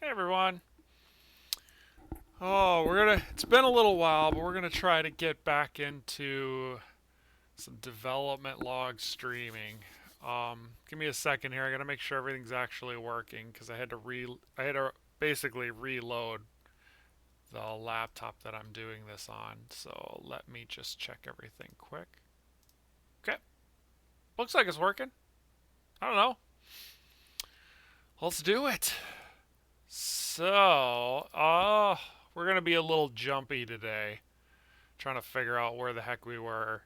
Everyone. It's been a little while, but we're gonna try to get back into some development log streaming. Give me a second here. I gotta make sure everything's actually working because I had to basically reload the laptop that I'm doing this on. So let me just check everything quick. Okay, looks like it's working. I don't know. Let's do it. We're gonna be a little jumpy today, trying to figure out where the heck we were.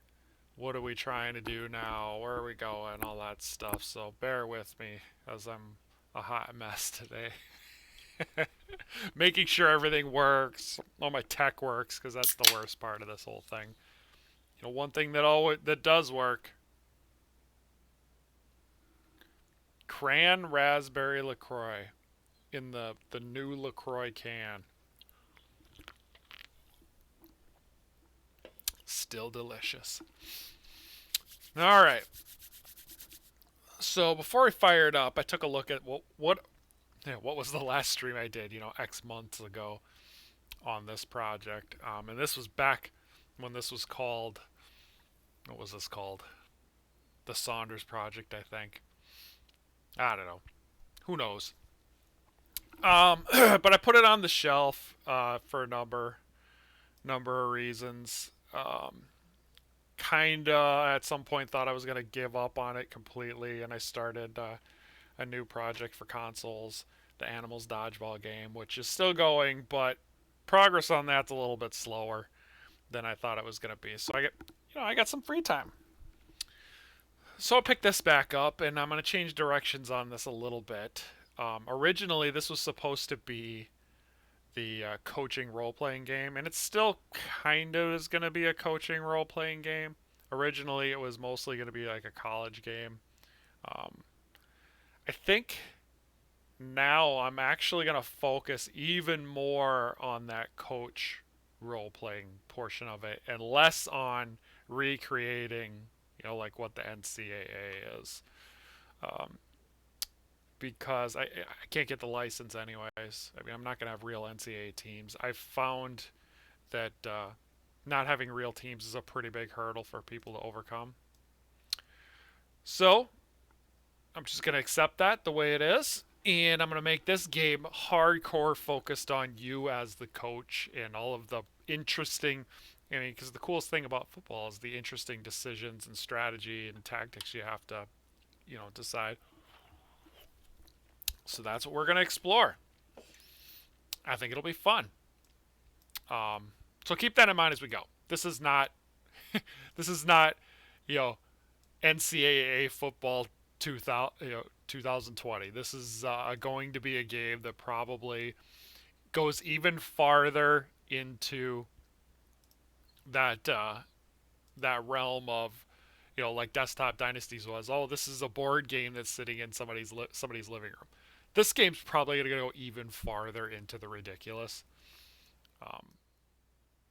What are we trying to do now? Where are we going? All that stuff. So bear with me as I'm a hot mess today. Making sure everything works, all my tech works, because that's the worst part of this whole thing. One thing that does work: cran raspberry Lacroix in the new Lacroix can. Still delicious. All right. So before I fired up, I took a look at what was the last stream I did, X months ago on this project. And this was back when this was called, what was this called? The Saunders Project, I think. I don't know. Who knows? But I put it on the shelf for a number of reasons. Kinda at some point thought I was gonna give up on it completely, and I started a new project for consoles, the Animals Dodgeball game, which is still going, but progress on that's a little bit slower than I thought it was going to be. So I got some free time. So I picked this back up, and I'm going to change directions on this a little bit. Originally, this was supposed to be the coaching role-playing game, and it still kind of is going to be a coaching role-playing game. Originally, it was mostly going to be like a college game. Um, I think now I'm actually going to focus even more on that coach role playing portion of it and less on recreating, like what the NCAA is. Um, because I can't get the license anyways. I mean, I'm not going to have real NCAA teams. I've found that not having real teams is a pretty big hurdle for people to overcome. So I'm just going to accept that the way it is. And I'm going to make this game hardcore focused on you as the coach and all of the interesting. I mean, because the coolest thing about football is the interesting decisions and strategy and tactics you have to, decide. So that's what we're going to explore. I think it'll be fun. So keep that in mind as we go. This is not, this is not, you know, NCAA football 2020. This is going to be a game that probably goes even farther into that realm of, like Desktop Dynasties was. Oh, this is a board game that's sitting in somebody's living room. This game's probably going to go even farther into the ridiculous. Um,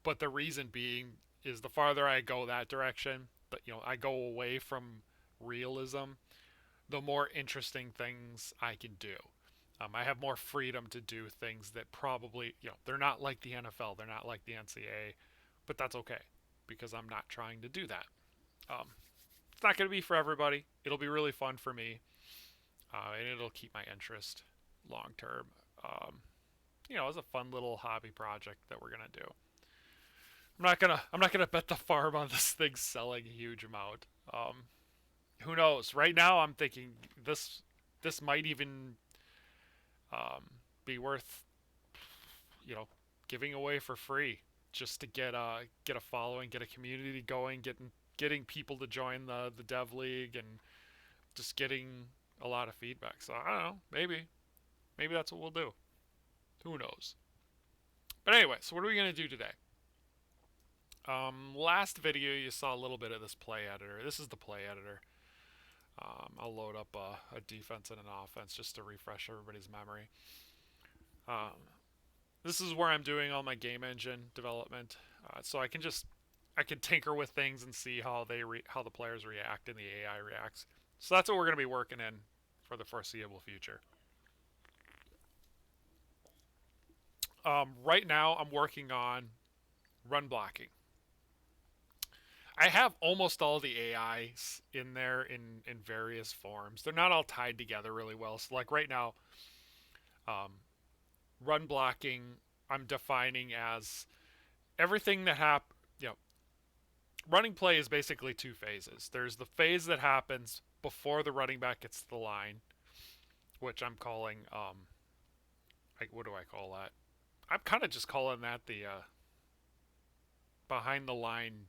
but the reason being is the farther I go that direction, but I go away from realism, the more interesting things I can do. I have more freedom to do things that probably, they're not like the NFL, they're not like the NCAA, but that's okay because I'm not trying to do that. Um, it's not going to be for everybody. It'll be really fun for me, and it'll keep my interest long term. Um, it's a fun little hobby project that we're gonna do. I'm not gonna bet the farm on this thing selling a huge amount. Who knows? Right now, I'm thinking this might even be worth giving away for free just to get a following, get a community going, getting people to join the dev league, and just getting a lot of feedback. So I don't know, maybe that's what we'll do. Who knows? But anyway, so what are we gonna do today? Last video you saw a little bit of this play editor. This is the play editor. I'll load up a defense and an offense just to refresh everybody's memory. This is where I'm doing all my game engine development, so I can tinker with things and see how how the players react and the AI reacts. So that's what we're going to be working in for the foreseeable future. Right now, I'm working on run blocking. I have almost all the AIs in there in various forms. They're not all tied together really well. So like right now, run blocking I'm defining as everything that running play is basically two phases. There's the phase that happens before the running back gets to the line, which I'm calling like what do I call that? I'm kind of just calling that the behind the line.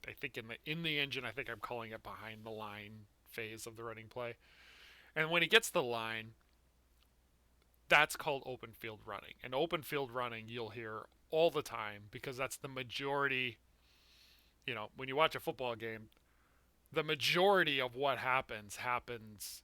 I think in the engine, I think I'm calling it behind the line phase of the running play. And when he gets to the line, that's called open field running. And open field running you'll hear all the time because that's the majority. When you watch a football game, the majority of what happens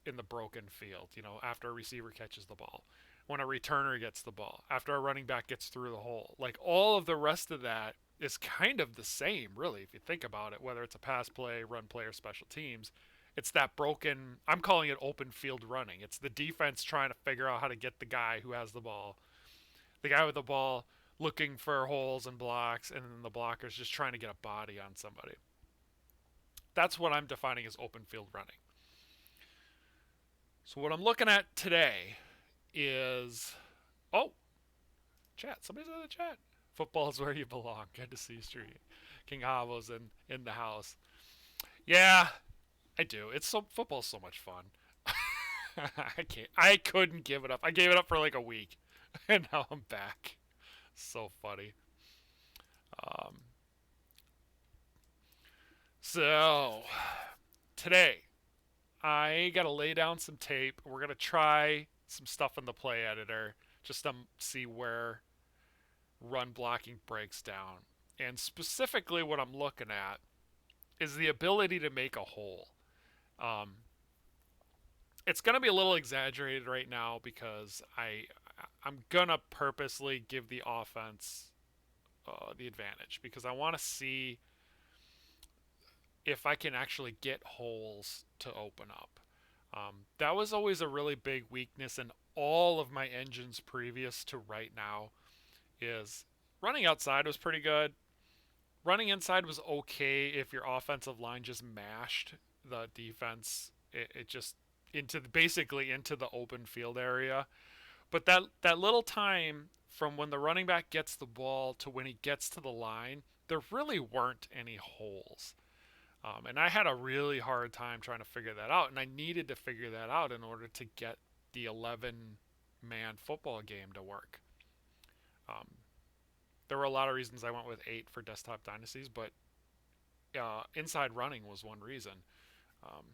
in the broken field, after a receiver catches the ball, when a returner gets the ball, after a running back gets through the hole. Like all of the rest of that is kind of the same, really, if you think about it, whether it's a pass play, run play, or special teams. It's that broken, I'm calling it open field running. It's the defense trying to figure out how to get the guy who has the guy with the ball looking for holes and blocks, and then the blocker's just trying to get a body on somebody. That's what I'm defining as open field running. So what I'm looking at today is oh, chat. Somebody's in the chat. Football is where you belong. Good to see you, Street. King Havo's in the house. Yeah, I do. Football's so much fun. I can't. I couldn't give it up. I gave it up for like a week, and now I'm back. So funny. Um, so today I gotta lay down some tape. We're gonna try some stuff in the play editor just to see where run blocking breaks down. And specifically, what I'm looking at is the ability to make a hole. Um, it's gonna be a little exaggerated right now because I'm gonna purposely give the offense the advantage because I want to see if I can actually get holes to open up. That was always a really big weakness in all of my engines previous to right now. Is running outside was pretty good. Running inside was okay if your offensive line just mashed the defense. It just basically into the open field area. But that little time from when the running back gets the ball to when he gets to the line, there really weren't any holes. And I had a really hard time trying to figure that out, and I needed to figure that out in order to get the 11-man football game to work. Um, there were a lot of reasons I went with 8 for desktop dynasties, but inside running was one reason. Um,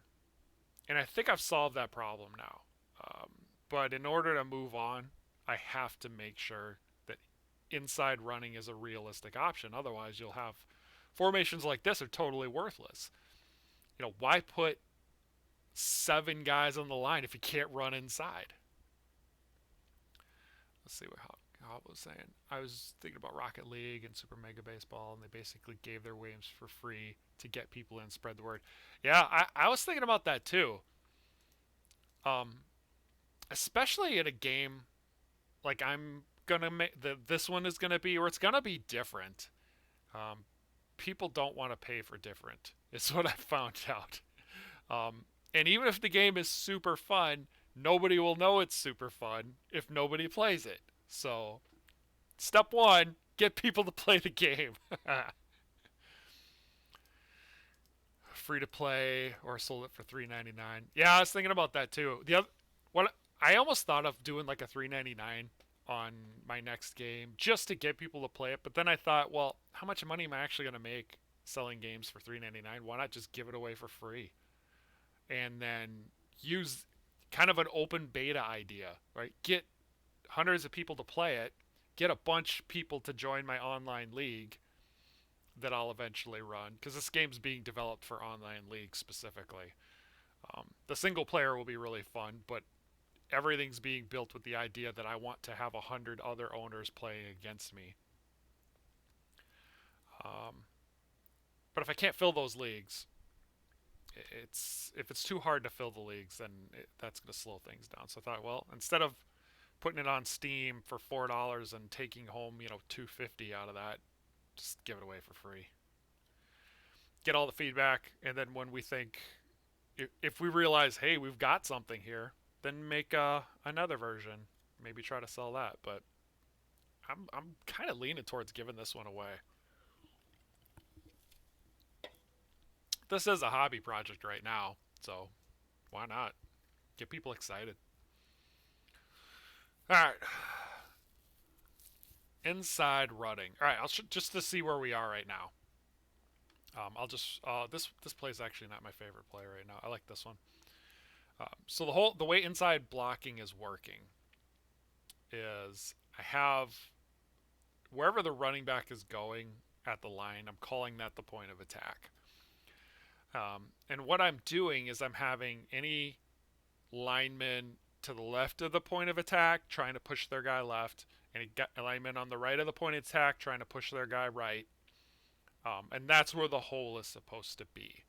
and I think I've solved that problem now. But in order to move on, I have to make sure that inside running is a realistic option. Otherwise, you'll have formations like this are totally worthless. Why put 7 guys on the line if you can't run inside? Let's see what how I was saying. I was thinking about Rocket League and Super Mega Baseball, and they basically gave their games for free to get people in, spread the word. Yeah, I was thinking about that too. Um, Especially in a game like I'm gonna make this one is gonna be, or it's gonna be different. Um, People don't want to pay for different. Is what I found out. And even if the game is super fun, nobody will know it's super fun if nobody plays it. So, step one, get people to play the game. Free to play or sold it for $3.99. Yeah, I was thinking about that too. The other what I almost thought of doing like a $3.99 on my next game just to get people to play it, but then I thought, well, how much money am I actually going to make selling games for $3.99? Why not just give it away for free? And then use kind of an open beta idea, right? Get hundreds of people to play it, get a bunch of people to join my online league that I'll eventually run because this game's being developed for online leagues specifically. The single player will be really fun, but everything's being built with the idea that I want to have 100 other owners playing against me. Um, but if I can't fill those leagues, if it's too hard to fill the leagues, then that's going to slow things down. So I thought, well, instead of putting it on Steam for $4 and taking home, $2.50 out of that. Just give it away for free. Get all the feedback, and then when we think, if we realize, hey, we've got something here, then make another version. Maybe try to sell that. But I'm kind of leaning towards giving this one away. This is a hobby project right now, so why not? Get people excited. All right, inside rutting. All right, just to see where we are right now. I'll just this play is actually not my favorite play right now. I like this one. So the way inside blocking is working is I have wherever the running back is going at the line, I'm calling that the point of attack. And what I'm doing is I'm having any lineman to the left of the point of attack trying to push their guy left, and a lineman on the right of the point of attack trying to push their guy right. And that's where the hole is supposed to be.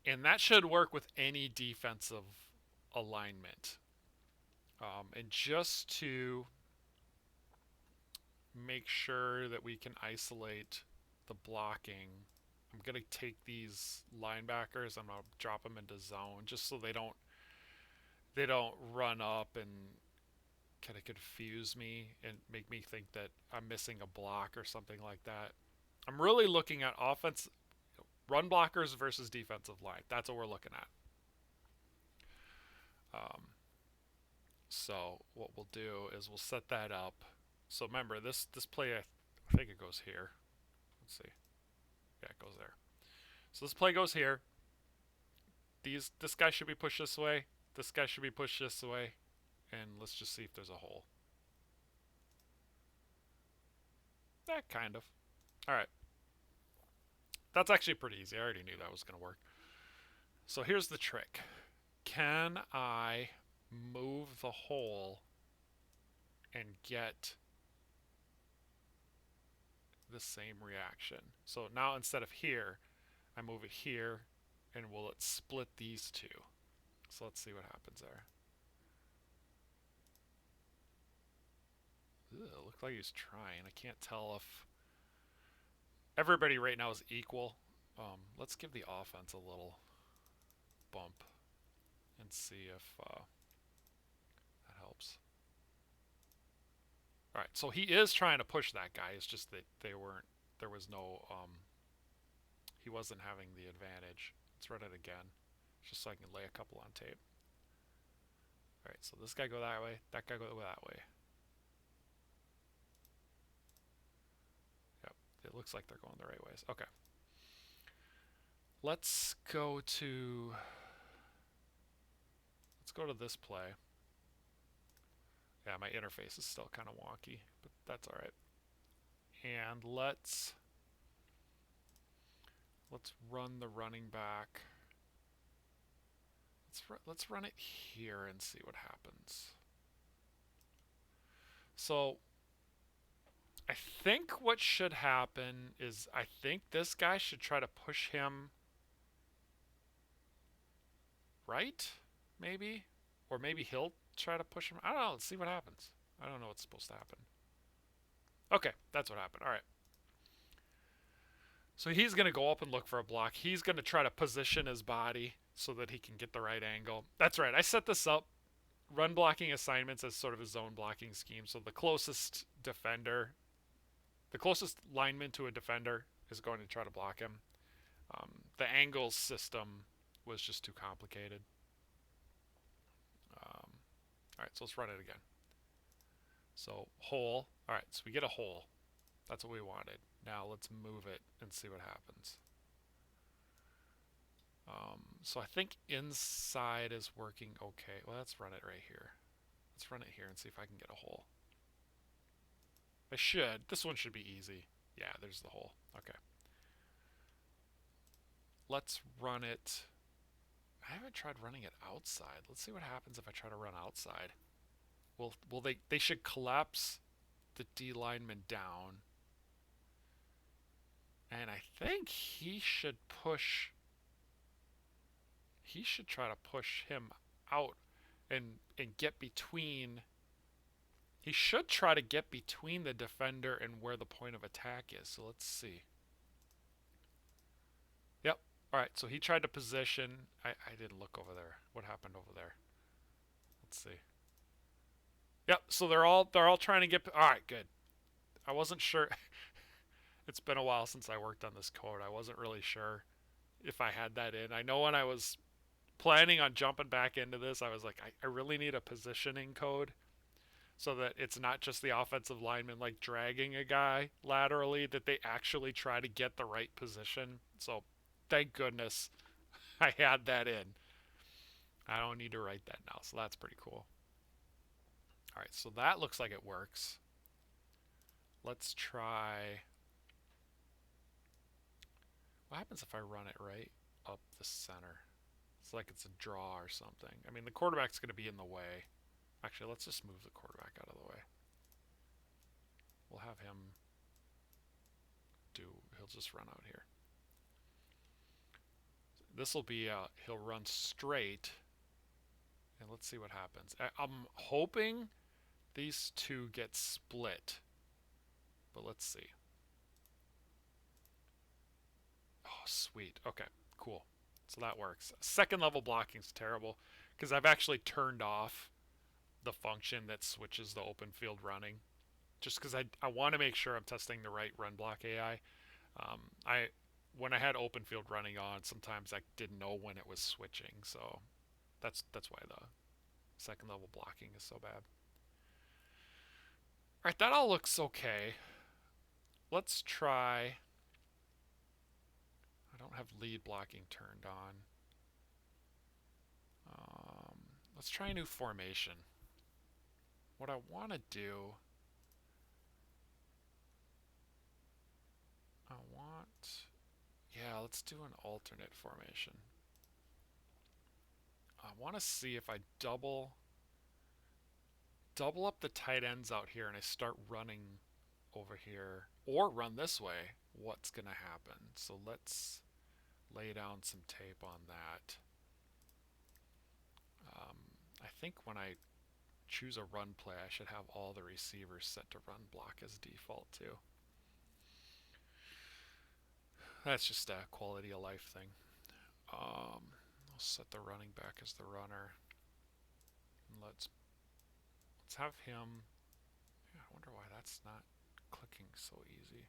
And that should work with any defensive alignment. And just to make sure that we can isolate the blocking, I'm going to take these linebackers, I'm going to drop them into zone just so they don't run up and kind of confuse me and make me think that I'm missing a block or something like that. I'm really looking at offense run blockers versus defensive line. That's what we're looking at. Um, so what we'll do is we'll set that up. So remember this play. I think it goes here. Let's see. Yeah, it goes there. So this play goes here. This guy should be pushed this way. This guy should be pushed this way. And let's just see if there's a hole. That kind of. All right. That's actually pretty easy. I already knew that was going to work. So here's the trick. Can I move the hole and get the same reaction? So now instead of here, I move it here, and will it split these two? So let's see what happens there. It looked like he was trying. I can't tell if everybody right now is equal. Let's give the offense a little bump and see if that helps. All right, so he is trying to push that guy. It's just that they weren't. There was no. He wasn't having the advantage. Let's run it again, just so I can lay a couple on tape. All right, so this guy go that way. That guy go that way. Yep, it looks like they're going the right ways. Okay. Let's go to this play. Yeah, my interface is still kind of wonky, but that's all right. And let's run the running back. Let's run it here and see what happens. So I think what should happen is I think this guy should try to push him right, maybe, or maybe he'll try to push him. I don't know. Let's see what happens. I don't know what's supposed to happen. Okay, that's what happened. All right. So he's going to go up and look for a block. He's going to try to position his body so that he can get the right angle. That's right. I set this up, run blocking assignments as sort of a zone blocking scheme. So the closest defender, the closest lineman to a defender is going to try to block him. The angles system was just too complicated. All right, so let's run it again. So hole. All right, so we get a hole. That's what we wanted. Now let's move it and see what happens. So I think inside is working okay. Well, let's run it right here. Let's run it here and see if I can get a hole. I should. This one should be easy. Yeah, there's the hole. Okay. Let's run it. I haven't tried running it outside. Let's see what happens if I try to run outside. Well, they should collapse the D lineman down. And I think he should try to push him out and get between He should try to get between the defender and where the point of attack is. So let's see. Yep. All right. So he tried to position. I didn't look over there. What happened over there? Let's see. Yep. So they're all trying to get. All right. Good. I wasn't sure. It's been a while since I worked on this code. I wasn't really sure if I had that in. I know when I was planning on jumping back into this, I was like, I really need a positioning code so that it's not just the offensive lineman like dragging a guy laterally, that they actually try to get the right position. So thank goodness I had that in. I don't need to write that now, so that's pretty cool. All right, so that looks like it works. Let's try. What happens if I run it right up the center? It's like it's a draw or something. I mean, the quarterback's going to be in the way. Actually, let's just move the quarterback out of the way. We'll have him do. He'll just run out here. This will be. He'll run straight, and let's see what happens. I'm hoping these two get split, but let's see. Oh, sweet. Okay, cool. So that works. Second level blocking is terrible because I've actually turned off the function that switches the open field running just because I want to make sure I'm testing the right run block AI. I when I had open field running on, sometimes I didn't know when it was switching, so that's why the second level blocking is so bad. All right, that all looks okay. Let's try. I don't have lead blocking turned on. Let's try a new formation. What I want to do, I want, yeah, let's do an alternate formation. I want to see if I double up the tight ends out here and I start running over here or run this way, what's going to happen? So let's lay down some tape on that. I think when I choose a run play, I should have all the receivers set to run block as default too. That's just a quality of life thing. I'll set the running back as the runner. And let's have him. Yeah, I wonder why that's not clicking so easy.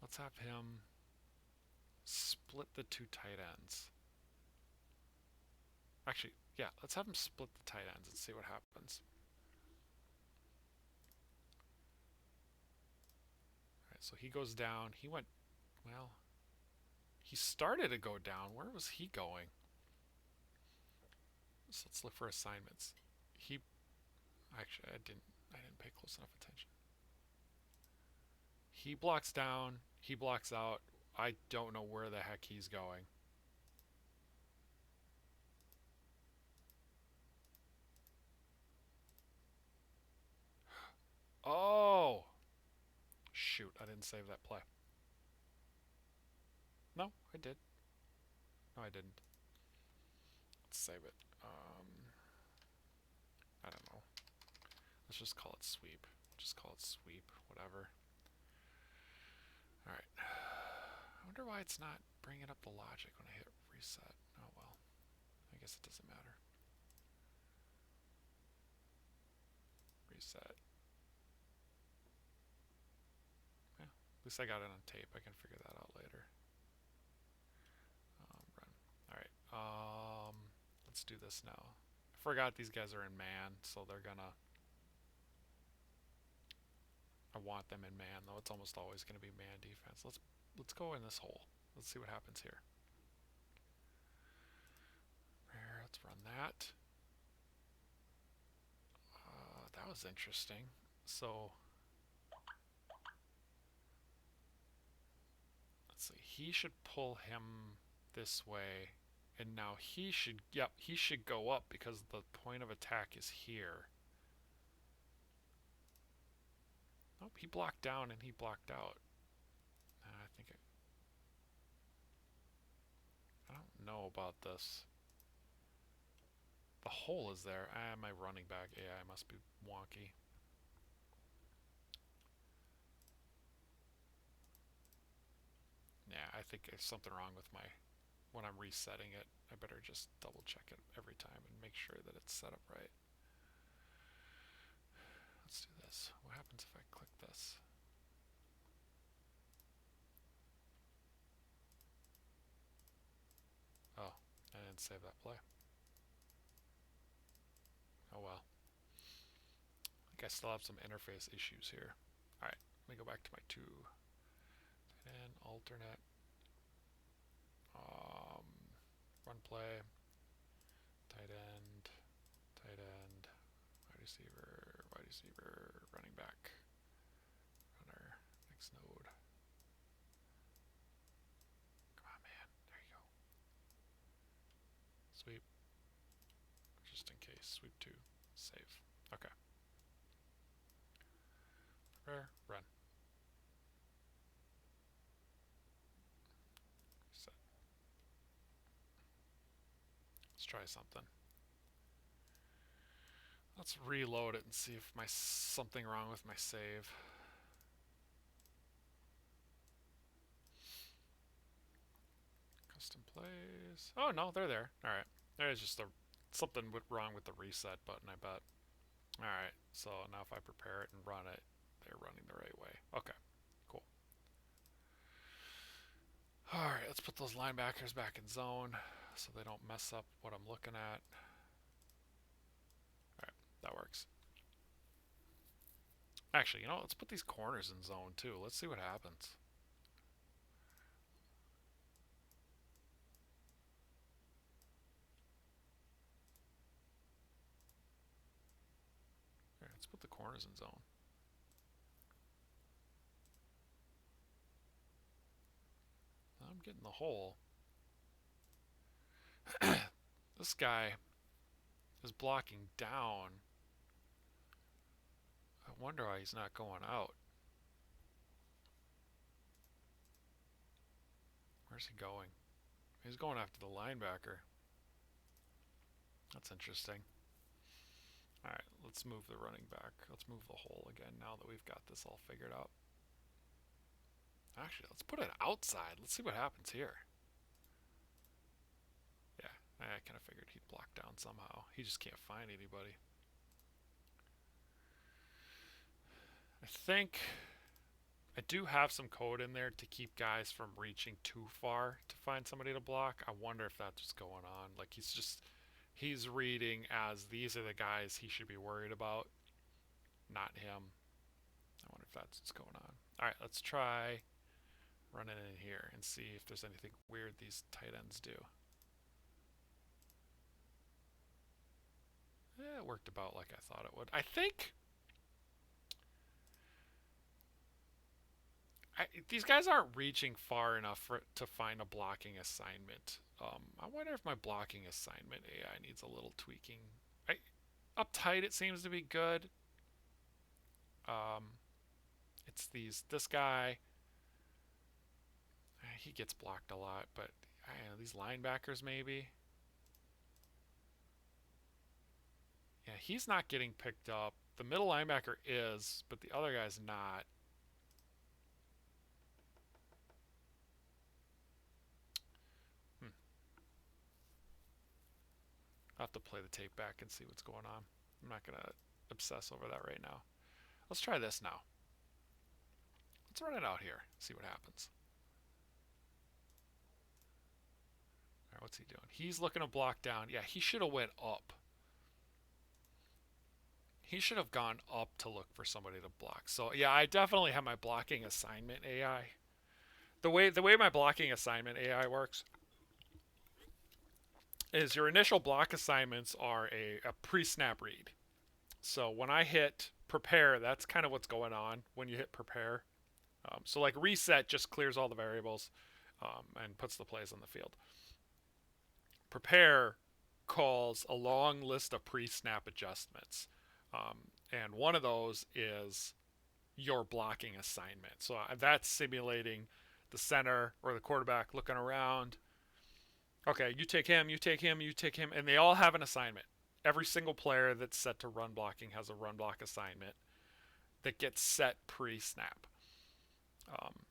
Let's have him split the two tight ends. Actually, yeah, let's have him split the tight ends and see what happens. All right, so he goes down. He went, well, he started to go down. Where was he going? So let's look for assignments. He actually I didn't pay close enough attention. He blocks down, he blocks out. I don't know where the heck he's going. Oh, shoot, I didn't save that play. No, I did. No, I didn't. Let's save it. I don't know. Let's just call it sweep. Just call it sweep, whatever. All right. I wonder why it's not bringing up the logic when I hit reset. Oh well. I guess it doesn't matter. Reset. Yeah. At least I got it on tape. I can figure that out later. Run. All right. Let's do this now. I forgot these guys are in man, so they're gonna. I want them in man though. It's almost always gonna be man defense. Let's go in this hole. Let's see what happens here. Let's run that. That was interesting. So let's see. He should pull him this way, and now he should. Yep, he should go up because the point of attack is here. Nope, he blocked down and he blocked out. I think I don't know about this. The hole is there? My running back AI must be wonky. Yeah, I think there's something wrong with my when I'm resetting it. I better just double check it every time and make sure that it's set up right. Let's do this. What happens if I click this? Oh, I didn't save that play. Oh well. I think I still have some interface issues here. Alright, let me go back to my two. And alternate. Um, Run play. Tight end. Tight end. Wide receiver. Running back. Runner. Next node. Come on, man. There you go. Sweep. Just in case. Sweep 2. Save. Okay. Prepare. Run. Set. Let's try something. Let's reload it and see if my something wrong with my save. Custom plays. Oh no, they're there. All right. There's just something wrong with the reset button, I bet. All right. So now if I prepare it and run it, they're running the right way. Okay. Cool. All right. Let's put those linebackers back in zone so they don't mess up what I'm looking at. All right. That works. Actually, let's put these corners in zone too. Let's see what happens. Here, let's put the corners in zone. I'm getting the hole. This guy is blocking down. I wonder why he's not going out. Where's he going? He's going after the linebacker. That's interesting. Alright, let's move the running back. Let's move the hole again now that we've got this all figured out. Actually, let's put it outside. Let's see what happens here. Yeah, I kind of figured he'd block down somehow. He just can't find anybody. I think I do have some code in there to keep guys from reaching too far to find somebody to block. I wonder if that's what's going on. Like he's reading as these are the guys he should be worried about, not him. I wonder if that's what's going on. All right, let's try running in here and see if there's anything weird these tight ends do. Yeah, it worked about like I thought it would. I think these guys aren't reaching far enough to find a blocking assignment. I wonder if my blocking assignment AI needs a little tweaking. Up tight, it seems to be good. It's this guy. He gets blocked a lot, but I don't know, these linebackers maybe. Yeah, he's not getting picked up. The middle linebacker is, but the other guy's not. I'll have to play the tape back and see what's going on. I'm not going to obsess over that right now. Let's try this now. Let's run it out here, see what happens. All right, what's he doing? He's looking to block down. Yeah, he should have went up. He should have gone up to look for somebody to block. So yeah, I definitely have my blocking assignment AI. The way my blocking assignment AI works is your initial block assignments are a pre-snap read. So when I hit prepare, that's kind of what's going on when you hit prepare. So like reset just clears all the variables and puts the plays on the field. Prepare calls a long list of pre-snap adjustments. And one of those is your blocking assignment. So that's simulating the center or the quarterback looking around. Okay, you take him, you take him, you take him, and they all have an assignment. every single player that's set to run blocking has a run block assignment that gets set pre-snap. Um,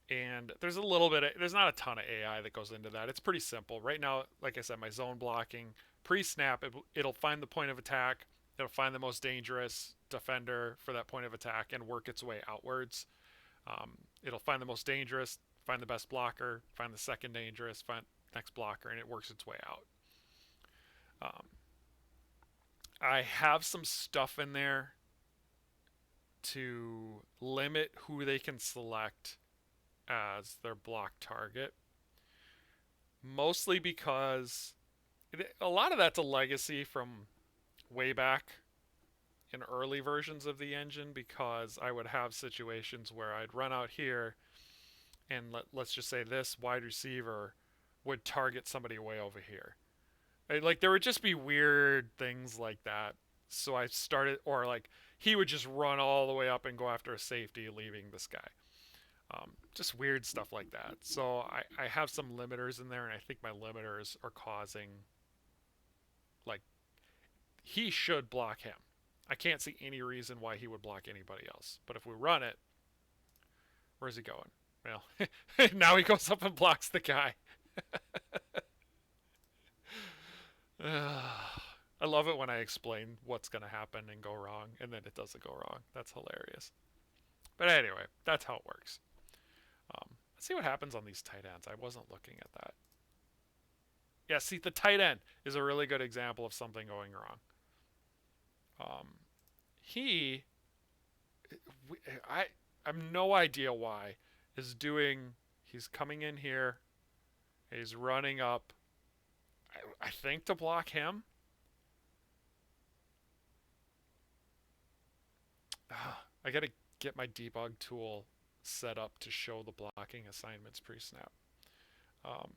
and there's not a ton of AI that goes into that. It's pretty simple. Right now, like I said, my zone blocking pre-snap, it'll find the point of attack, it'll find the most dangerous defender for that point of attack and work its way outwards. It'll find the most dangerous, find the best blocker, find the second dangerous, find next blocker, and it works its way out. Um, I have some stuff in there to limit who they can select as their block target, mostly because a lot of that's a legacy from way back in early versions of the engine, because I would have situations where I'd run out here and let's just say this wide receiver would target somebody way over here. Like there would just be weird things like that. So I started, or like he would just run all the way up and go after a safety, leaving this guy. Just weird stuff like that. So I have some limiters in there, and I think my limiters are causing, like, he should block him. I can't see any reason why he would block anybody else. But if we run it, where's he going? Well, now he goes up and blocks the guy. I love it when I explain what's going to happen and go wrong, and then it doesn't go wrong. That's hilarious. But anyway, that's how it works. Let's see what happens on these tight ends. I wasn't looking at that. Yeah, see, the tight end is a really good example of something going wrong. Um, he, I have no idea why, is doing, he's coming in here, he's running up, I think to block him. I gotta get my debug tool set up to show the blocking assignments pre-snap. Um,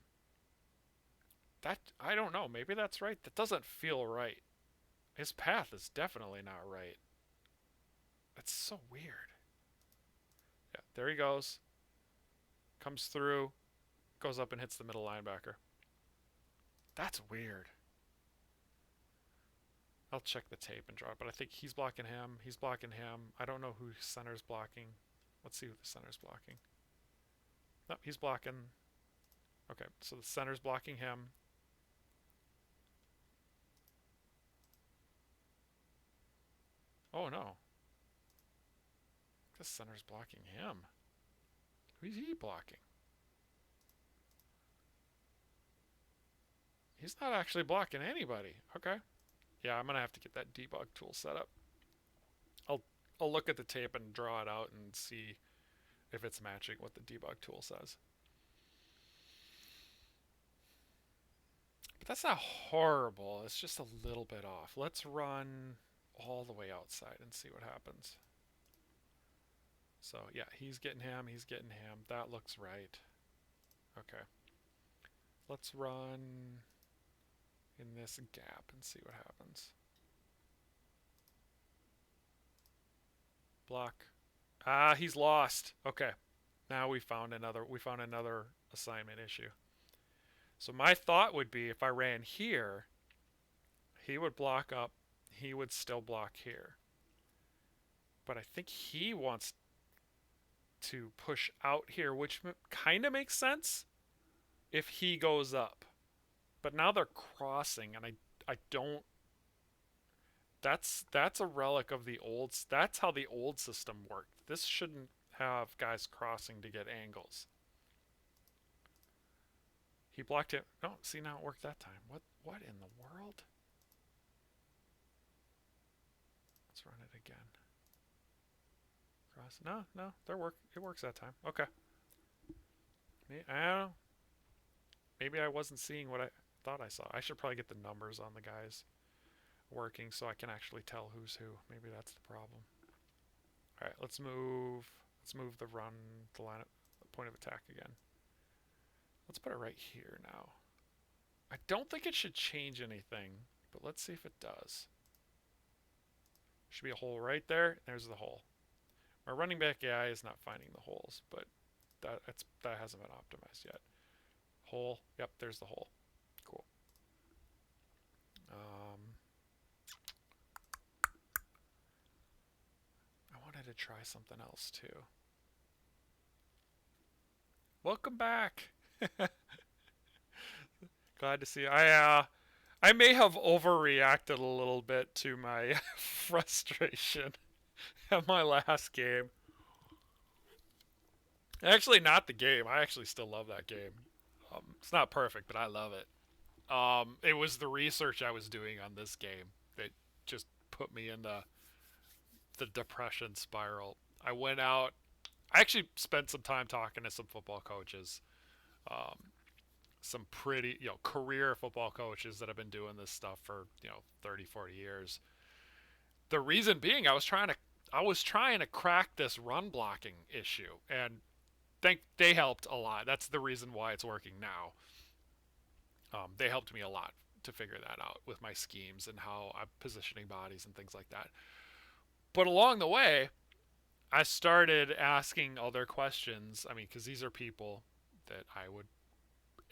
that I don't know. Maybe that's right. That doesn't feel right. His path is definitely not right. That's so weird. Yeah, there he goes. Comes through, goes up and hits the middle linebacker. That's weird. I'll check the tape and draw it, but I think he's blocking him. He's blocking him. I don't know who center's blocking. Let's see who the center's blocking. Nope, he's blocking. Okay, so the center's blocking him. Oh no. The center's blocking him. Who's he blocking? He's not actually blocking anybody. Okay. Yeah, I'm gonna have to get that debug tool set up. I'll I'll look at the tape and draw it out and see if it's matching what the debug tool says. But that's not horrible. It's just a little bit off. Let's run all the way outside and see what happens. So yeah, he's getting him. He's getting him. That looks right. Okay. Let's run in this gap and see what happens. Block. Ah, he's lost. Okay. Now we found another assignment issue. So my thought would be if I ran here, he would block up, he would still block here. But I think he wants to push out here, which kind of makes sense if he goes up. But now they're crossing, and I don't. That's a relic of the old. That's how the old system worked. This shouldn't have guys crossing to get angles. He blocked it. Oh, see, now it worked that time. What in the world? Let's run it again. Cross. No, it works that time. Okay. I don't know. Maybe I wasn't seeing what I thought I saw. I should probably get the numbers on the guys working so I can actually tell who's who. Maybe that's the problem. All right, let's move the run, the line, the point of attack again. Let's put it right here now. I don't think it should change anything, but let's see if it does. Should be a hole right there. There's the hole. My running back AI is not finding the holes, but that hasn't been optimized yet. Hole. Yep, there's the hole. Cool. to try something else too. Welcome back. Glad to see you. I may have overreacted a little bit to my frustration at my last game. Actually, not the game. I actually still love that game. It's not perfect, but I love it. It was the research I was doing on this game that just put me in the depression spiral. I went out. I actually spent some time talking to some football coaches, some pretty, career football coaches that have been doing this stuff for, 30, 40 years. The reason being I was trying to crack this run blocking issue, and think they helped a lot. That's the reason why it's working now. They helped me a lot to figure that out with my schemes and how I'm positioning bodies and things like that. But along the way, I started asking other questions. I mean, because these are people that I would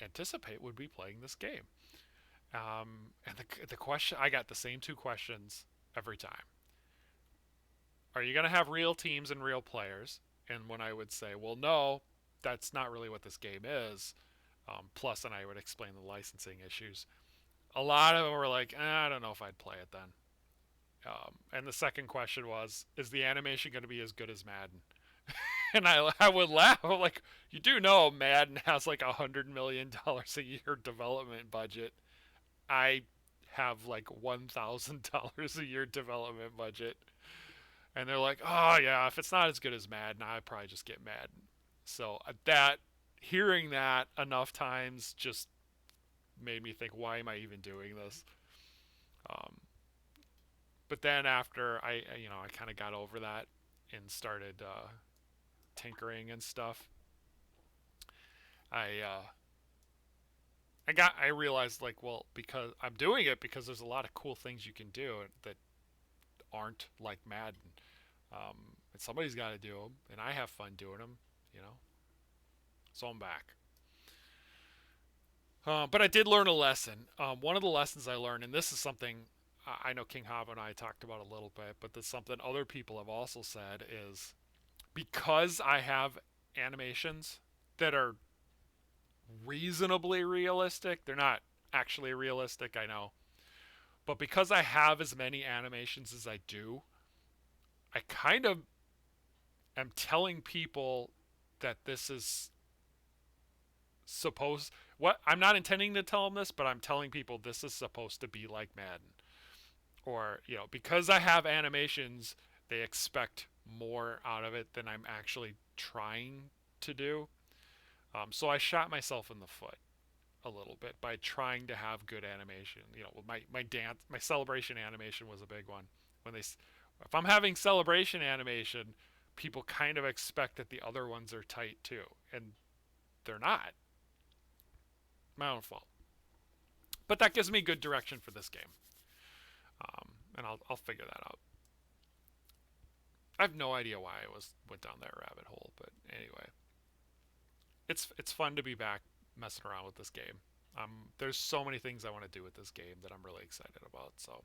anticipate would be playing this game. And the question, I got the same two questions every time. Are you going to have real teams and real players? And when I would say, well, no, that's not really what this game is. Plus, and I would explain the licensing issues. A lot of them were like, I don't know if I'd play it then. And the second question was, is the animation going to be as good as Madden? And I would laugh. I'm like, you do know Madden has like $100 million a year development budget. I have like $1,000 a year development budget. And they're like, oh yeah, if it's not as good as Madden, I'd probably just get Madden. So hearing that enough times just made me think, why am I even doing this? Um, but then after I kind of got over that and started tinkering and stuff, I uh, I realized like, well, because I'm doing it because there's a lot of cool things you can do that aren't like Madden. And somebody's got to do them, and I have fun doing them, you know. So I'm back. But I did learn a lesson. One of the lessons I learned, and this is something I know King Hava and I talked about a little bit, but this is something other people have also said, is because I have animations that are reasonably realistic, they're not actually realistic, I know, but because I have as many animations as I do, I kind of am telling people that this is supposed, what I'm not intending to tell them this, but I'm telling people this is supposed to be like Madden. Or, because I have animations, they expect more out of it than I'm actually trying to do. So I shot myself in the foot a little bit by trying to have good animation. My celebration animation was a big one. If I'm having celebration animation, people kind of expect that the other ones are tight too, and they're not. My own fault. But that gives me good direction for this game, and I'll figure that out. I have no idea why I went down that rabbit hole, but anyway, it's fun to be back messing around with this game. There's so many things I want to do with this game that I'm really excited about. So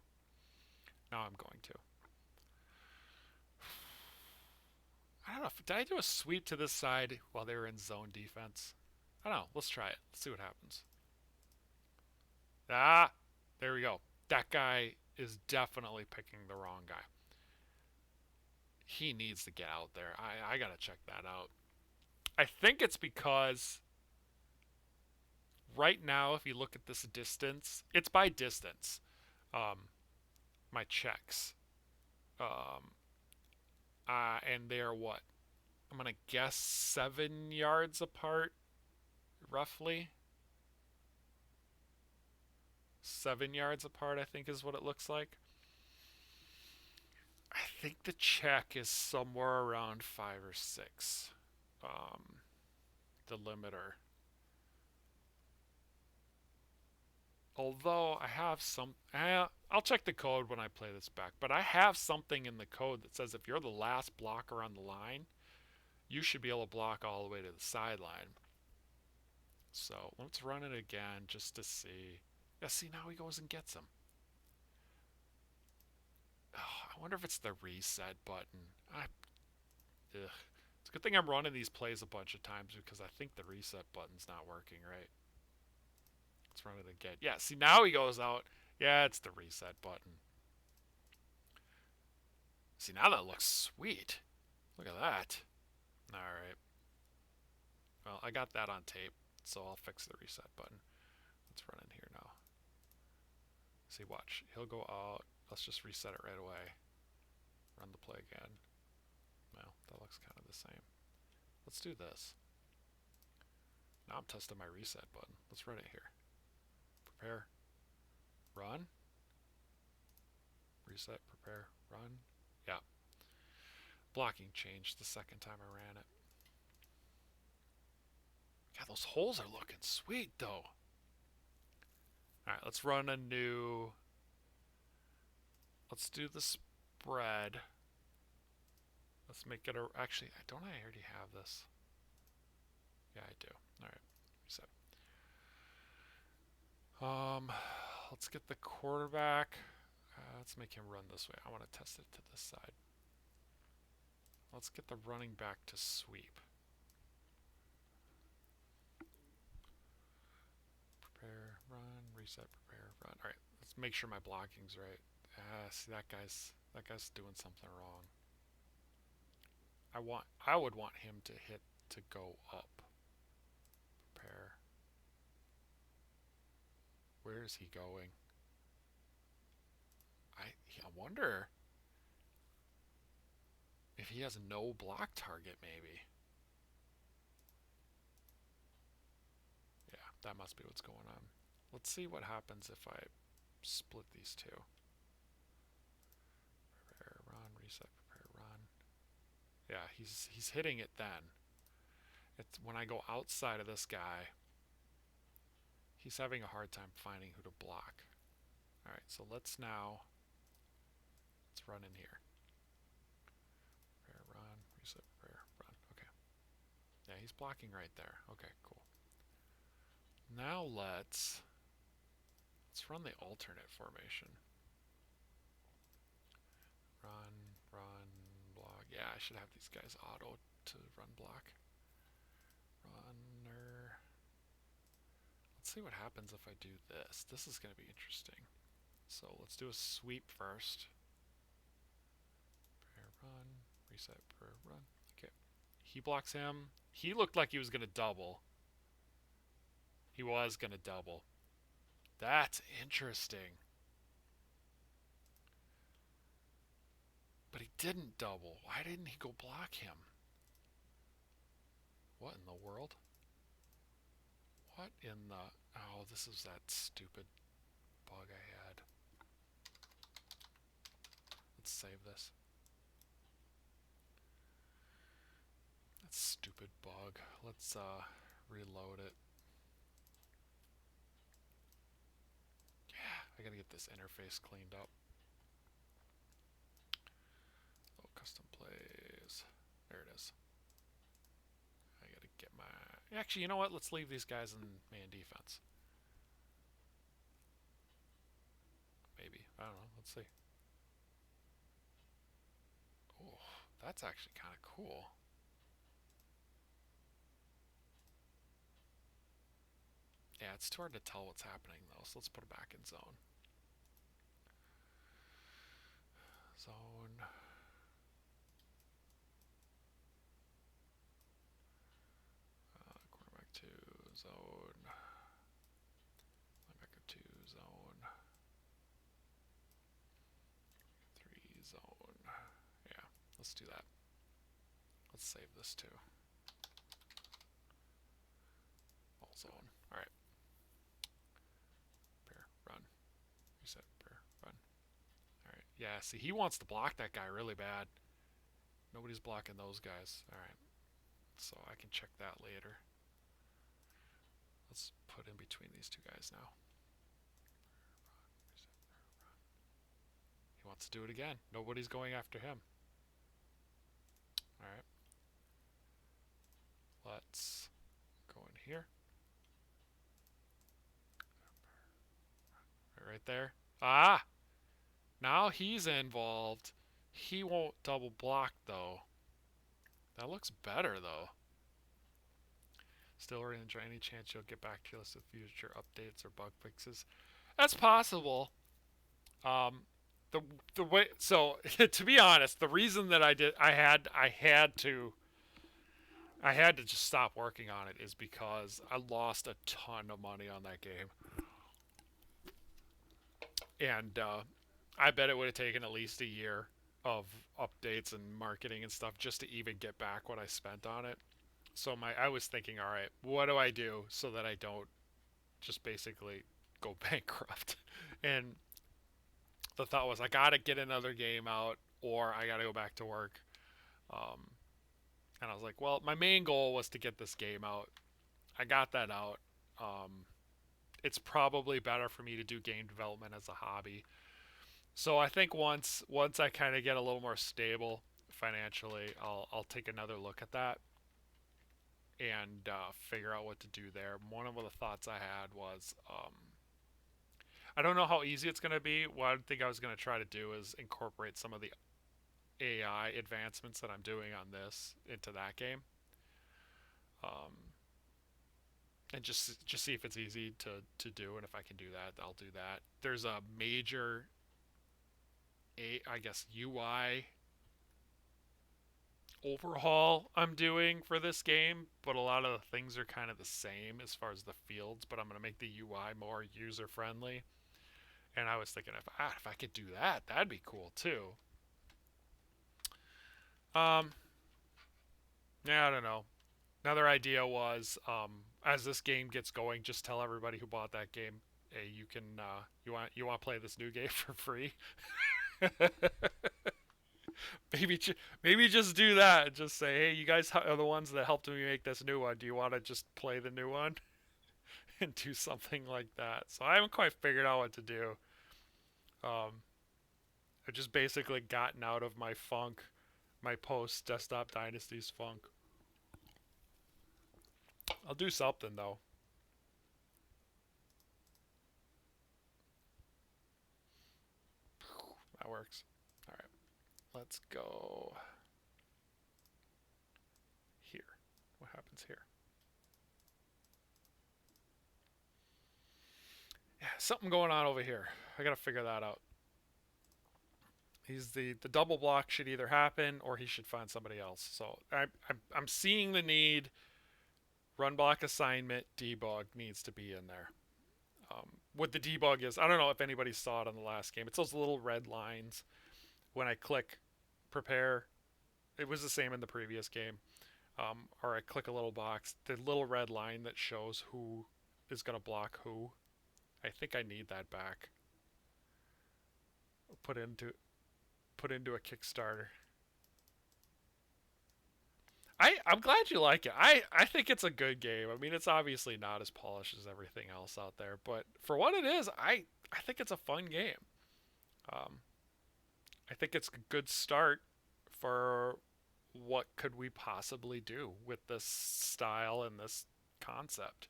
now I'm going to. I don't know. Did I do a sweep to this side while they were in zone defense? I don't know. Let's try it. Let's see what happens. Ah, there we go. That guy is definitely picking the wrong guy. He needs to get out there. I gotta check that out. I think it's because right now, if you look at this distance, it's by distance. Um, my checks. Um, and they're what? I'm gonna guess 7 yards apart, roughly. 7 yards apart, I think, is what it looks like. I think the check is somewhere around 5 or 6. Um, the limiter. Although I have I'll check the code when I play this back, but I have something in the code that says if you're the last blocker on the line, you should be able to block all the way to the sideline. So let's run it again just to see. Yeah, see, now he goes and gets him. Oh, I wonder if it's the reset button. Ugh. It's a good thing I'm running these plays a bunch of times because I think the reset button's not working right. Let's run it again. Yeah, see, now he goes out. Yeah, it's the reset button. See, now that looks sweet. Look at that. Alright. Well, I got that on tape, so I'll fix the reset button. Let's run in here now. See, watch. He'll go out. Let's just reset it right away. Run the play again. Well, that looks kind of the same. Let's do this. Now I'm testing my reset button. Let's run it here. Prepare. Run. Reset. Prepare. Run. Yeah. Blocking changed the second time I ran it. God, those holes are looking sweet, though. Alright, let's run a new... Let's do the spread. Let's make it a... Actually, don't I already have this? Yeah, I do. Alright, reset. Let's get the quarterback. Let's make him run this way. I want to test it to this side. Let's get the running back to sweep. Prepare, run, reset, prepare, run. Alright, let's make sure my blocking's right. See, that guy's doing something wrong. I would want him to hit to go up. Prepare. Where is he going? I wonder if he has no block target, maybe. Yeah, that must be what's going on. Let's see what happens if I split these two. Prepare, run, reset, prepare, run. Yeah, he's hitting it then. It's when I go outside of this guy, he's having a hard time finding who to block. Alright, so let's run in here. Prepare, run, reset, prepare, run. Okay. Yeah, he's blocking right there. Okay, cool. Now let's run the alternate formation. Run, block. Yeah, I should have these guys auto to run block. Runner. Let's see what happens if I do this. This is going to be interesting. So let's do a sweep first. Prepare, run, reset, prepare, run. Okay. He blocks him. He looked like he was going to double. He was going to double. That's interesting. But he didn't double. Why didn't he go block him? What in the world? What in the... Oh, this is that stupid bug I had. Let's save this. That stupid bug. Let's reload it. Yeah, I gotta get this interface cleaned up. Oh, custom plays. There it is. I gotta get my... Actually, you know what? Let's leave these guys in man defense. Maybe. I don't know. Let's see. Oh, that's actually kind of cool. Yeah, it's too hard to tell what's happening, though, so let's put it back in zone. Zone. Quarterback 2, zone. Linebacker 2, zone. 3, zone. Yeah, let's do that. Let's save this too. All zone. Alright. Pair, run. Reset, pair, run. Alright. Yeah, see, he wants to block that guy really bad. Nobody's blocking those guys. Alright. So I can check that later. Let's put in between these two guys now. He wants to do it again. Nobody's going after him. Alright. Let's go in here. Right there. Ah! Now he's involved. He won't double block, though. That looks better though. Still enjoy any chance you'll get back to your list of future updates or bug fixes. That's possible. Um, the the way so to be honest, the reason that I had to just stop working on it is because I lost a ton of money on that game, and I bet it would have taken at least a year of updates and marketing and stuff just to even get back what I spent on it. So I was thinking, all right, what do I do so that I don't just basically go bankrupt? And the thought was, I gotta get another game out, or I gotta go back to work. Um, and I was like, well, my main goal was to get this game out. I got that out. Um, it's probably better for me to do game development as a hobby. So I think once I kind of get a little more stable financially, I'll take another look at that and figure out what to do there. One of the thoughts I had was I don't know how easy it's going to be. What I think I was going to try to do is incorporate some of the AI advancements that I'm doing on this into that game, um, and just see if it's easy to do, and if I can do that, I'll do that. There's a major, I guess, UI overhaul I'm doing for this game, but a lot of the things are kind of the same as far as the fields. But I'm going to make the UI more user friendly, and I was thinking if I could do that, that'd be cool too. Um, yeah, I don't know. Another idea was as this game gets going, just tell everybody who bought that game, hey, you want to play this new game for free. maybe maybe just do that. Just say, hey, you guys are the ones that helped me make this new one. Do you want to just play the new one and do something like that? So I haven't quite figured out what to do. Um, I've just basically gotten out of my funk, my post desktop dynasties funk. I'll do something though. That works. All right, let's go here. What happens here? Yeah, something going on over here. I gotta figure that out. He's the double block should either happen or he should find somebody else. So I'm seeing the need. Run block assignment debug needs to be in there. What the debug is, I don't know if anybody saw it on the last game. It's those little red lines when I click prepare. It was the same in the previous game. Or I click a little box, the little red line that shows who is going to block who. I think I need that back. Put into put into a Kickstarter. I'm glad you like it. I think it's a good game. I mean, it's obviously not as polished as everything else out there, but for what it is, I think it's a fun game. Um, I think it's a good start for what could we possibly do with this style and this concept.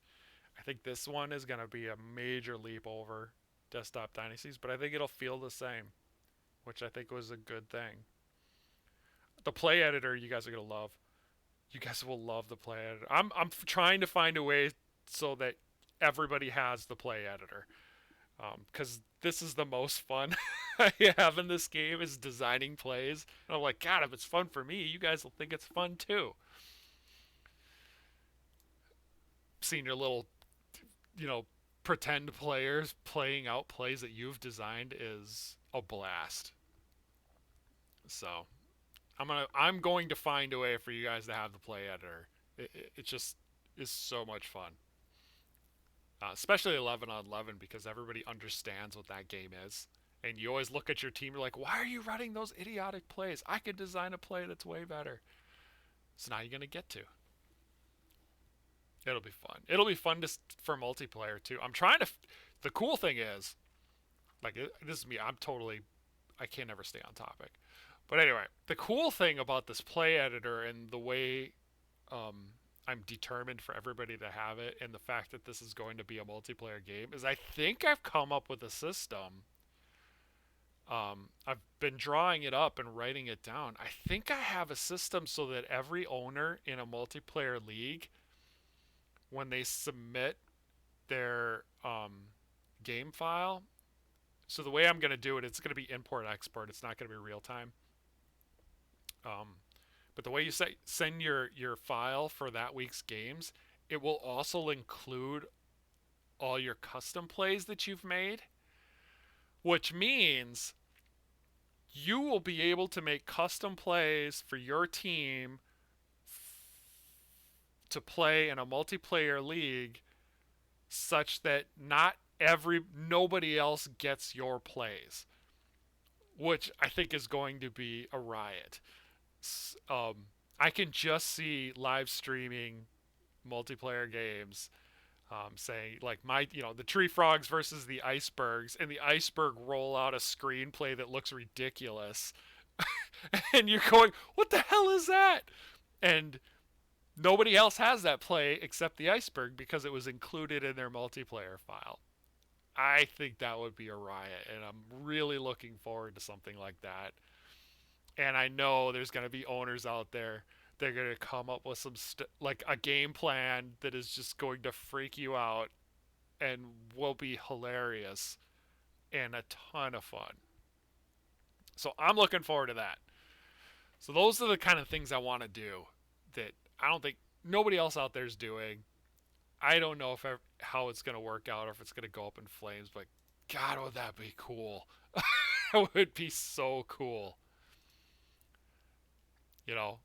I think this one is going to be a major leap over Desktop Dynasties, but I think it'll feel the same, which I think was a good thing. The play editor you guys are going to love. You guys will love the play editor. I'm trying to find a way so that everybody has the play editor, because this is the most fun I have in this game is designing plays. And I'm like, God, if it's fun for me, you guys will think it's fun too. Seeing your little, you know, pretend players playing out plays that you've designed is a blast. So I'm going to find a way for you guys to have the play editor. It just is so much fun. Especially 11 on 11 because everybody understands what that game is. And you always look at your team, you're like, why are you running those idiotic plays? I could design a play that's way better. So now you're going to get to. It'll be fun. It'll be fun for multiplayer too. I'm trying to. The cool thing is, like, this is me. I can't ever stay on topic. But anyway, the cool thing about this play editor and the way I'm determined for everybody to have it, and the fact that this is going to be a multiplayer game, is I think I've come up with a system I've been drawing it up and writing it down. I think I have a system so that every owner in a multiplayer league, when they submit their game file, so the way I'm going to do it, it's going to be import export. It's not going to be real time. Um, but the way you send your file for that week's games, it will also include all your custom plays that you've made, which means you will be able to make custom plays for your team to play in a multiplayer league such that nobody else gets your plays, which I think is going to be a riot. Um, I can just see live streaming multiplayer games saying like the tree frogs versus the icebergs, and the iceberg roll out a screenplay that looks ridiculous, and you're going, "What the hell is that?" And nobody else has that play except the iceberg because it was included in their multiplayer file. I think that would be a riot, and I'm really looking forward to something like that. And I know there's going to be owners out there. They're going to come up with like a game plan that is just going to freak you out and will be hilarious and a ton of fun. So I'm looking forward to that. So those are the kind of things I want to do that I don't think nobody else out there is doing. I don't know if how it's going to work out or if it's going to go up in flames, but God, would that be cool? It would be so cool. You know,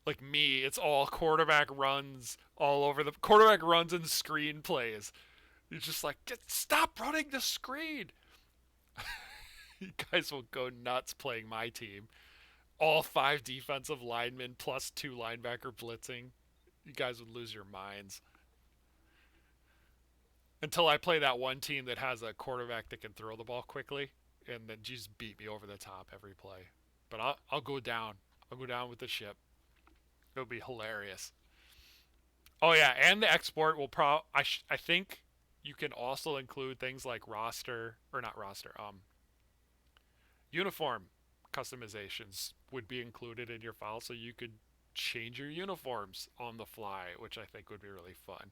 like me, it's all quarterback runs all over the quarterback runs and screenplays. You're just like, stop running the screen. You guys will go nuts playing my team. All five defensive linemen plus two linebacker blitzing. You guys would lose your minds. Until I play that one team that has a quarterback that can throw the ball quickly, and then just beat me over the top every play. But I'll go down. I'll go down with the ship. It'll be hilarious. Oh yeah, and the export will I think you can also include things like roster or not roster uniform customizations would be included in your file, so you could change your uniforms on the fly, which I think would be really fun.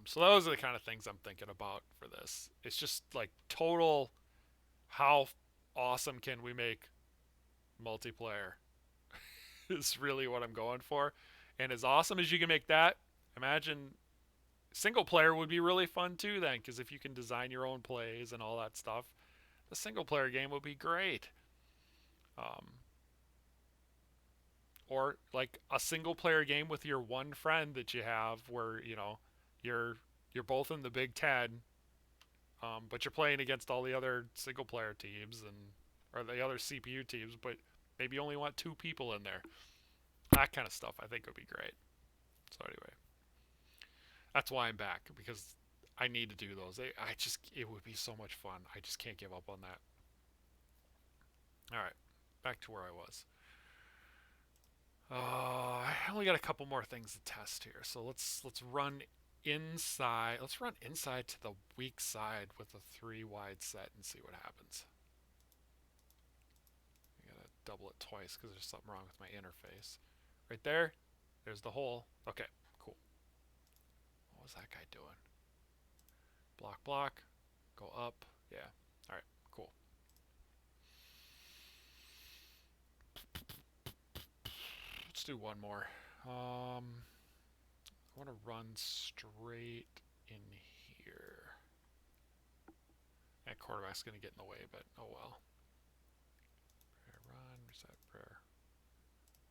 So those are the kind of things I'm thinking about for this. It's just like total how awesome can we make multiplayer is really what I'm going for. And as awesome as you can make that, imagine single player would be really fun too then, because if you can design your own plays and all that stuff, the single player game would be great. Um, or like a single player game with your one friend that you have where you're you're both in the Big Ten, but you're playing against all the other single player teams and or the other CPU teams, but maybe you only want two people in there. That kind of stuff I think would be great. So anyway, that's why I'm back, because I need to do those. It would be so much fun. I just can't give up on that. All right, back to where I was. I only got a couple more things to test here, so let's run inside. Let's run inside to the weak side with a 3 wide set and see what happens. I gotta double it twice because there's something wrong with my interface. Right there, there's the hole. Okay, cool. What was that guy doing? Block, block, go up. Yeah. All right, cool. Let's do one more. I want to run straight in here. That quarterback's going to get in the way, but oh well. Prayer, run, reset, prayer.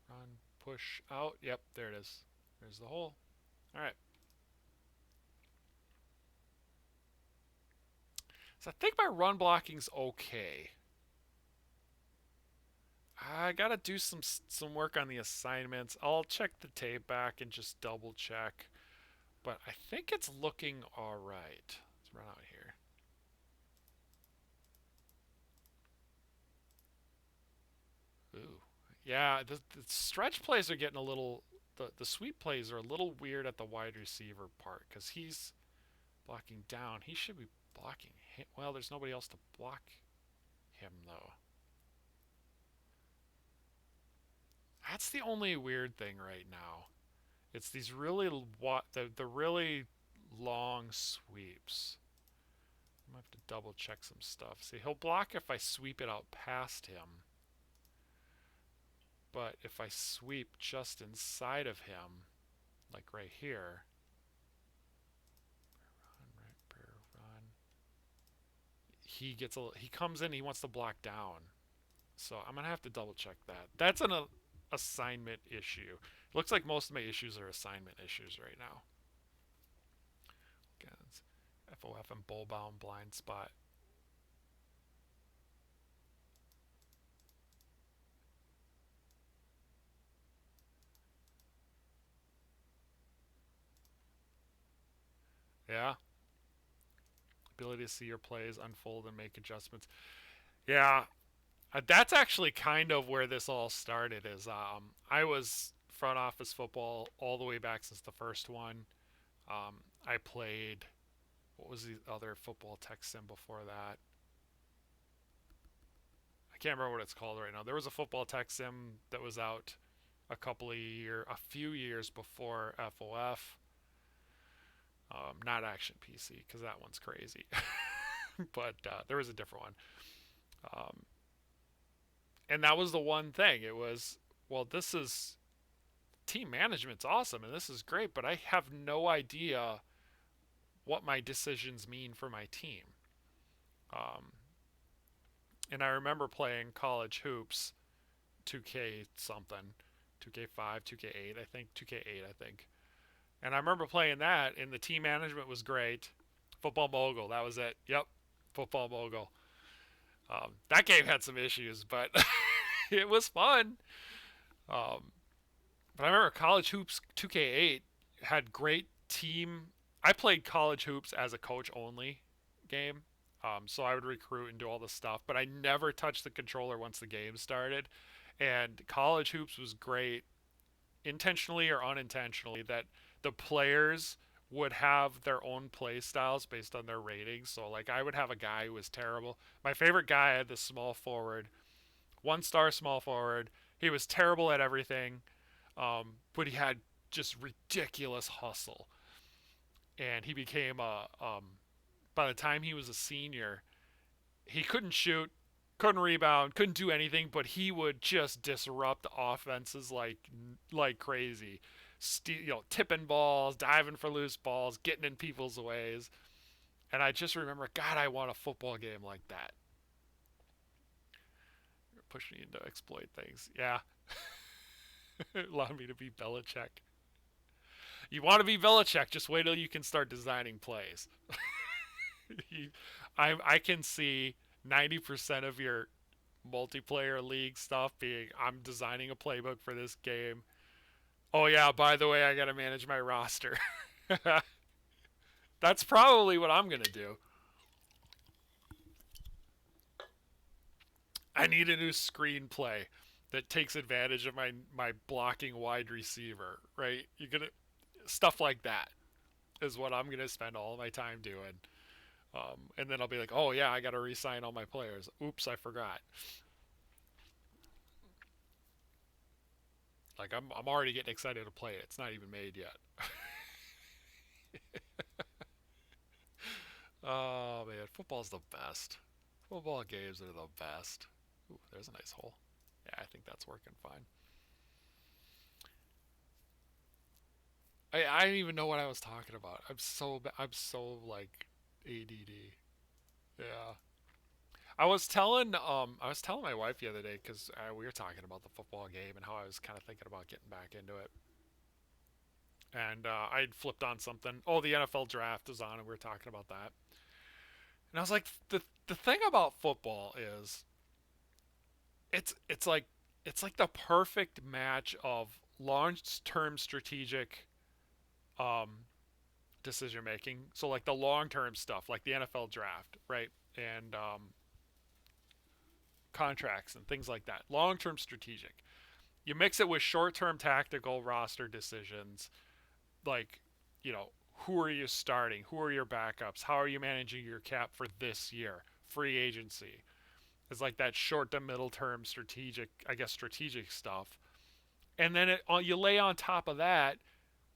Run, push, out. Yep, there it is. There's the hole. All right. So I think my run blocking's okay. I gotta do some work on the assignments. I'll check the tape back and just double check. But I think it's looking alright. Let's run out here. Ooh. Yeah, the stretch plays are getting a little... The sweep plays are a little weird at the wide receiver part, because he's blocking down. He should be Blocking him. Well, there's nobody else to block him though. That's the only weird thing right now. It's these really the really long sweeps. I'm gonna have to double check some stuff. See, he'll block if I sweep it out past him, but if I sweep just inside of him, like right here, run, right, bear, run. He comes in. He wants to block down. So I'm gonna have to double check that. That's an assignment issue. It looks like most of my issues are assignment issues right now. Again, it's FOF and bull bound blind spot. Yeah, ability to see your plays unfold and make adjustments. Yeah, that's actually kind of where this all started. Is I was front office football all the way back since the first one. I played, what was the other football tech sim before that? I can't remember what it's called right now. There was a football tech sim that was out a few years before FOF. Not Action PC because that one's crazy, but there was a different one. Um, and that was the one thing. It was, well, this is team management's awesome and this is great, but I have no idea what my decisions mean for my team. Um, and I remember playing college hoops, 2K something, 2K5, 2K8, I think, 2K8, I think. And I remember playing that, and the team management was great. Football Mogul, that was it. Yep, Football Mogul. That game had some issues, but it was fun. Um, but I remember College Hoops 2K8 had great team. I played College Hoops as a coach only game, so I would recruit and do all this stuff. But I never touched the controller once the game started. And College Hoops was great, intentionally or unintentionally, that the players would have their own play styles based on their ratings. So like I would have a guy who was terrible. My favorite guy had this small forward, 1 star small forward. He was terrible at everything, but he had just ridiculous hustle. And he became by the time he was a senior, he couldn't shoot, couldn't rebound, couldn't do anything, but he would just disrupt offenses like crazy. Tipping balls, diving for loose balls, getting in people's ways. And I just remember, God, I want a football game like that. Push me to exploit things. Yeah, allow me to be Belichick. You want to be Belichick? Just wait till you can start designing plays. I can see 90% of your multiplayer league stuff being, I'm designing a playbook for this game. Oh yeah, by the way, I got to manage my roster. That's probably what I'm gonna do. I need a new screenplay that takes advantage of my blocking wide receiver. Right? You're gonna stuff like that is what I'm gonna spend all my time doing. And then I'll be like, oh yeah, I got to re-sign all my players. Oops, I forgot. Like I'm already getting excited to play it. It's not even made yet. Oh man, football's the best. Football games are the best. Ooh, there's a nice hole. Yeah, I think that's working fine. I didn't even know what I was talking about. I'm so like ADD. Yeah. I was telling my wife the other day because we were talking about the football game and how I was kind of thinking about getting back into it. And I'd flipped on something. Oh, the NFL draft is on, and we were talking about that. And I was like, the thing about football is it's like the perfect match of long term strategic um, decision making. So like the long term stuff, like the NFL draft, right, and contracts and things like that. Long term strategic. You mix it with short term tactical roster decisions, like, you know, Who are you starting? Who are your backups? How are you managing your cap for this year? Free agency. It's like that short to middle term strategic, I guess, strategic stuff. And then you lay on top of that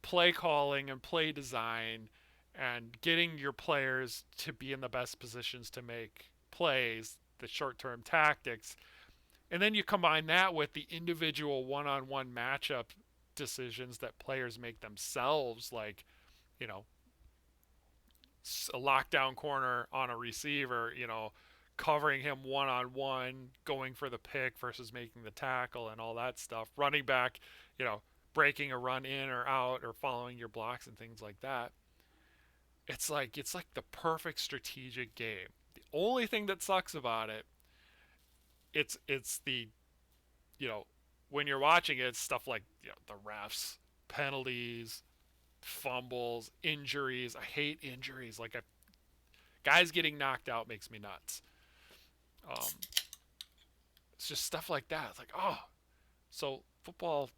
play calling and play design and getting your players to be in the best positions to make plays, the short term tactics. And then you combine that with the individual one on one matchup decisions that players make themselves, like, you know, a lockdown corner on a receiver, covering him one on one, going for the pick versus making the tackle and all that stuff. Running back, you know, breaking a run in or out or following your blocks and things like that. It's like the perfect strategic game. The only thing that sucks about it, it's the you know when you're watching it, it's stuff like the refs, penalties, fumbles, injuries. I hate injuries. Guys getting knocked out makes me nuts. Um, it's just stuff like that. It's like, oh, so football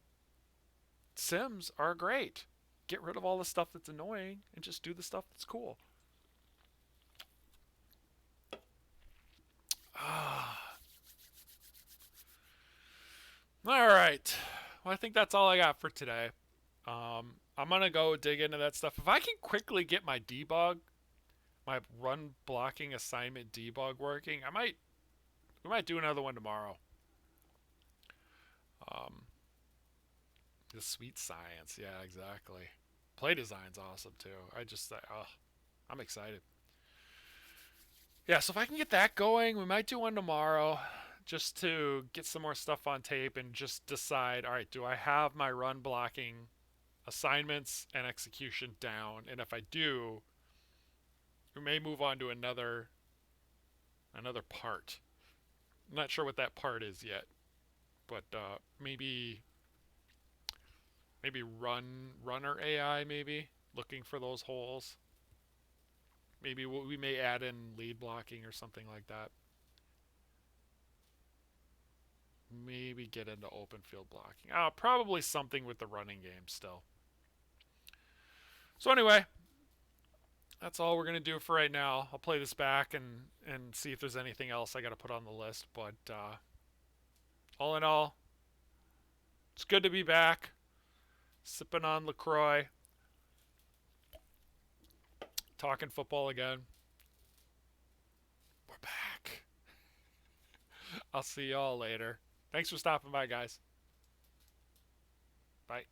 sims are great. Get rid of all the stuff that's annoying and just do the stuff that's cool. Ah, all right. Well, I think that's all I got for today. I'm gonna go dig into that stuff. If I can quickly get my run blocking assignment debug working, we might do another one tomorrow. Um, the sweet science, yeah, exactly. Play design's awesome too. I'm excited. Yeah, so if I can get that going, we might do one tomorrow just to get some more stuff on tape and just decide, all right, do I have my run blocking assignments and execution down? And if I do, we may move on to another part. I'm not sure what that part is yet, but maybe runner AI, maybe looking for those holes. Maybe we may add in lead blocking or something like that. Maybe get into open field blocking. Probably something with the running game still. So anyway, that's all we're gonna do for right now. I'll play this back and see if there's anything else I got to put on the list. But all in all, it's good to be back, sipping on Lacroix, talking football again. We're back. I'll see y'all later. Thanks for stopping by, guys. Bye.